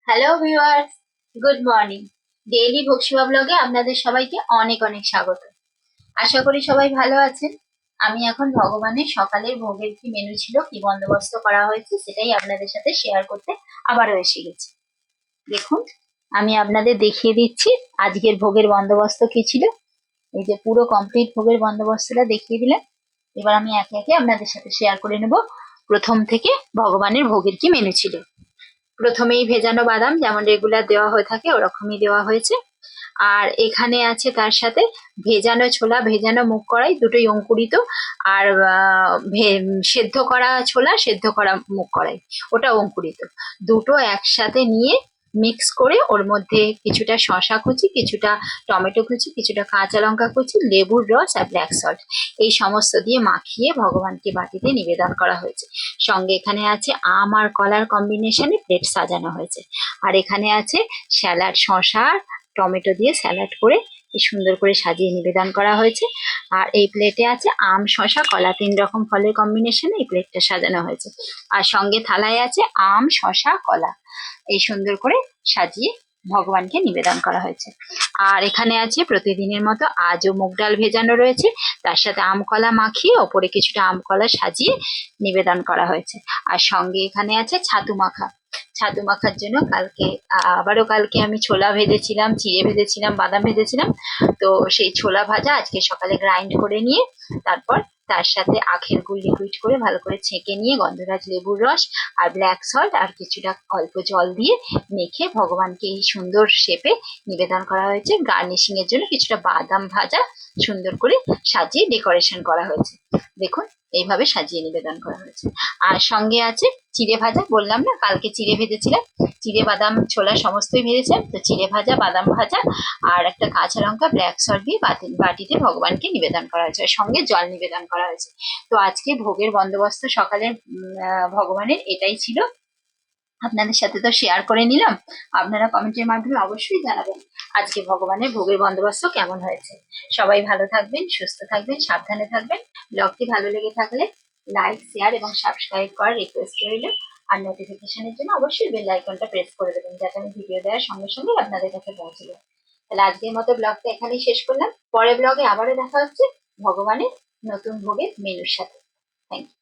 Hello viewers, good morning. Daily ভোগসেবা ব্লগে আপনাদের সবাইকে অনেক অনেক স্বাগত। আশা করি সবাই ভালো আছেন। আমি এখন ভগবানের সকালের ভোগের কি মেনু ছিল, কি বন্দোবস্ত করা হয়েছে সেটাই আপনাদের সাথে শেয়ার করতে আবারও এসে গেছি। দেখুন, আমি আপনাদের দেখিয়ে দিচ্ছি আজকের ভোগের বন্দোবস্ত কি ছিল। এই যে পুরো কমপ্লিট ভোগের বন্দোবস্তটা দেখিয়ে দিলাম। এবার আমি একে একে আপনাদের সাথে শেয়ার করে নেব প্রথম থেকে ভগবানের ভোগের কি মেনু ছিল। প্রথমেই ভেজানো বাদাম যেমন রেগুলার দেওয়া হয়ে থাকে ওরকমই দেওয়া হয়েছে। আর এখানে আছে তার সাথে ভেজানো ছোলা, ভেজানো মুগ কড়াই দুটোই অঙ্কুরিত, আর সেদ্ধ করা ছোলা, সেদ্ধ করা মুগ কড়াই ওটা অঙ্কুরিত, দুটো একসাথে নিয়ে মিক্স করে ওর মধ্যে কিছুটা শশা কুচি, কিছুটা টমেটো কুচি, কিছুটা কাঁচা লঙ্কা কুচি, লেবুর রস আর ব্ল্যাক সল্ট এই সমস্ত দিয়ে মাখিয়ে ভগবানকে বাটিতে নিবেদন করা হয়েছে। সঙ্গে এখানে আছে আম আর কলার কম্বিনেশনে প্লেট সাজানো হয়েছে। আর এখানে আছে স্যালাড, শশা টমেটো দিয়ে স্যালাড করে কি সুন্দর করে সাজিয়ে নিবেদন করা হয়েছে। আর এই প্লেটে আছে আম, শশা, কলা, 3 রকম ফলের কম্বিনেশনে এই প্লেটটা সাজানো হয়েছে। আর সঙ্গে থালায় আছে আম, শশা, কলা এই সুন্দর করে সাজিয়ে ভগবানকে নিবেদন করা হয়েছে। আর এখানে আছে প্রতিদিনের মতো আজও মুগ ডাল ভেজানো রয়েছে, তার সাথে আম কলা মাখিয়ে ওপরে কিছুটা আম কলা সাজিয়ে নিবেদন করা হয়েছে। আর সঙ্গে এখানে আছে ছাতু মাখা। ছাতু মাখার জন্য কালকে আমি ছোলা ভেজেছিলাম, চিড়ে ভেজেছিলাম, বাদাম ভেজেছিলাম। তো সেই ছোলা ভাজা আজকে সকালে গ্রাইন্ড করে নিয়ে তারপর তার সাথে আখের গুড় লিকুইড করে ভালো করে ছেঁকে নিয়ে গন্ধরাজ লেবুর রস আর ব্ল্যাক সল্ট আর কিছুটা অল্প জল দিয়ে মেখে ভগবানকে এই সুন্দর শেপে নিবেদন করা হয়েছে। গার্নিশিং এর জন্য কিছুটা বাদাম ভাজা সুন্দর করে সাজিয়ে ডেকোরেশন করা হয়েছে। দেখুন, এইভাবে সাজিয়ে নিবেদন করা হয়েছে। আর সঙ্গে আছে চিড়ে ভাজা, বললাম না কালকে চিড়ে ভেজেছিলাম, চিড়ে বাদাম ছোলা সমস্তই ভেজেছিলাম, তো চিড়ে ভাজা, বাদাম ভাজা আর একটা কাঁচা লঙ্কা ব্ল্যাক সল্ট দিয়ে বাটিতে ভগবানকে নিবেদন করা হয়েছে, সঙ্গে জল নিবেদন করা হয়েছে। তো আজকে ভোগের বন্দোবস্ত সকালে ভগবানের এটাই ছিল। আপনাদের সাথে তো শেয়ার করে নিলাম, আপনারা কমেন্টের মাধ্যমে অবশ্যই জানাবেন আজকে ভগবানের ভোগের বন্দোবস্ত কেমন হয়েছে। সবাই ভালো থাকবেন, সুস্থ থাকবেন, সাবধানে থাকবেন। ব্লগটি ভালো লেগে থাকলে লাইক, শেয়ার এবং সাবস্ক্রাইব করার রিকোয়েস্ট রইল। আর নোটিফিকেশনের জন্য অবশ্যই বেল আইকনটা প্রেস করে দেবেন যাতে আমি ভিডিও দেওয়ার সঙ্গে সঙ্গে আপনাদের কাছে পৌঁছে যায়। তাহলে আজকের মতো ব্লগটা এখানেই শেষ করলাম। পরের ব্লগে আবারও দেখা হচ্ছে ভগবানের নতুন ভোগের মেনুর সাথে। Thank you.